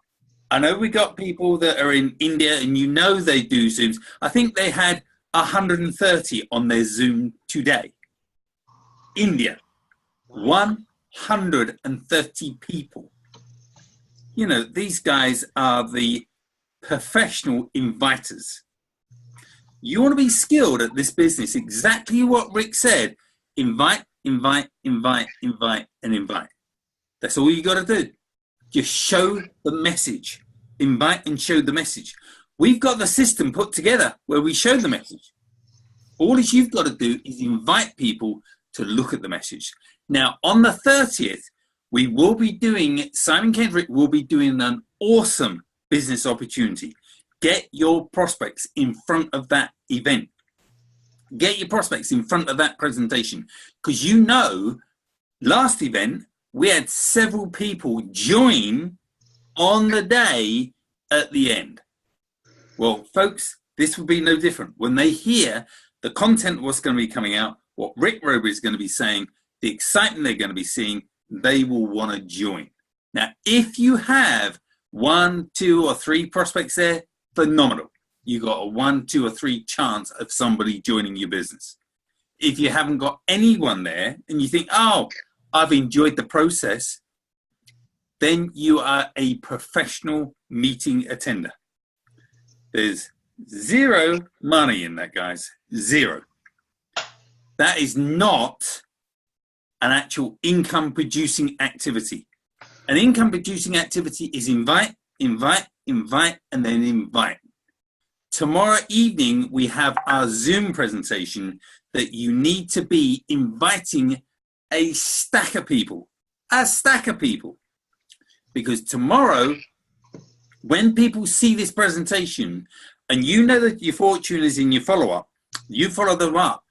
I know we got people that are in India and you know they do Zooms. I think they had 130 on their Zoom today. India, 130 people. You know, these guys are the professional inviters. You want to be skilled at this business, exactly what Rick said. Invite, invite, invite, invite, and invite. That's all you got to do. Just show the message. Invite and show the message. We've got the system put together where we show the message. All that you've got to do is invite people to look at the message. Now, on the 30th, we will be doing, Simon Kendrick will be doing an awesome business opportunity. Get your prospects in front of that event. Get your prospects in front of that presentation. Because you know, last event, we had several people join on the day at the end. Well, folks, this will be no different. When they hear the content, what's going to be coming out, what Rick Rowberry is going to be saying, the excitement they're going to be seeing, they will want to join. Now, if you have 1, 2, or 3 prospects there, phenomenal. You got a 1, 2, or 3 chance of somebody joining your business. If you haven't got anyone there and you think, oh, I've enjoyed the process, then you are a professional meeting attender. There's 0 money in that, guys. 0. That is not an actual income producing activity. An income producing activity is invite, invite, invite, and then invite. Tomorrow evening, we have our Zoom presentation that you need to be inviting a stack of people. Because tomorrow, when people see this presentation, and you know that your fortune is in your follow-up, you follow them up,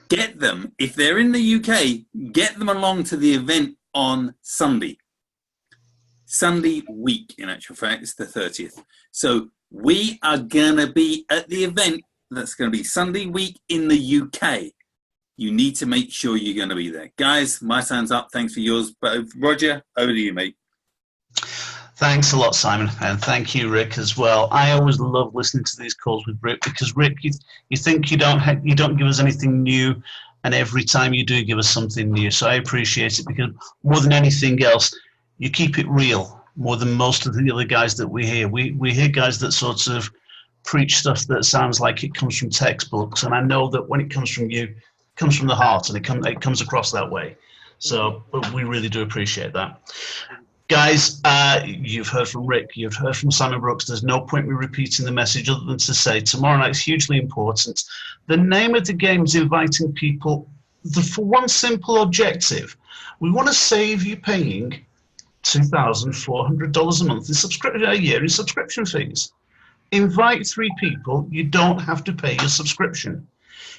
get them, if they're in the UK, get them along to the event on Sunday. Sunday week, in actual fact, it's the 30th. So we are going to be at the event that's going to be Sunday week in the UK. You need to make sure you're going to be there. Guys, my time's up. Thanks for yours. But Roger, over to you, mate. Thanks a lot, Simon, and thank you, Rick, as well. I always love listening to these calls with Rick because, Rick, you think you don't give us anything new, and every time you do give us something new. So I appreciate it because more than anything else, you keep it real more than most of the other guys that we hear. We hear guys that sort of preach stuff that sounds like it comes from textbooks, and I know that when it comes from you, it comes from the heart, and it comes across that way. So, but we really do appreciate that. Guys, you've heard from Rick, you've heard from Simon Brooks. There's no point me repeating the message other than to say tomorrow night's hugely important. The name of the game is inviting people for one simple objective. We want to save you paying $2,400 a month a year in subscription fees. Invite 3 people, you don't have to pay your subscription.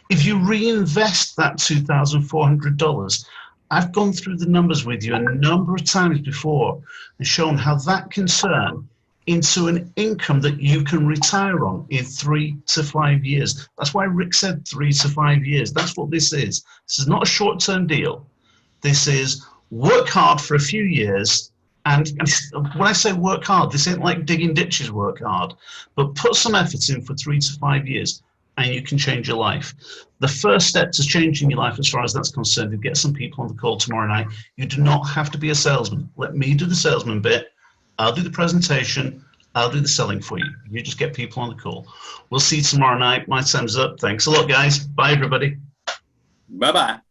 If you reinvest that $2,400, I've gone through the numbers with you a number of times before and shown how that can turn into an income that you can retire on in 3 to 5 years. That's why Rick said 3 to 5 years. That's what this is. This is not a short-term deal. This is work hard for a few years. And when I say work hard, this ain't like digging ditches work hard, but put some effort in for 3 to 5 years and you can change your life. The first step to changing your life as far as that's concerned is get some people on the call tomorrow night. You do not have to be a salesman. Let me do the salesman bit. I'll do the presentation. I'll do the selling for you. You just get people on the call. We'll see you tomorrow night. My time's up. Thanks a lot, guys. Bye, everybody. Bye-bye.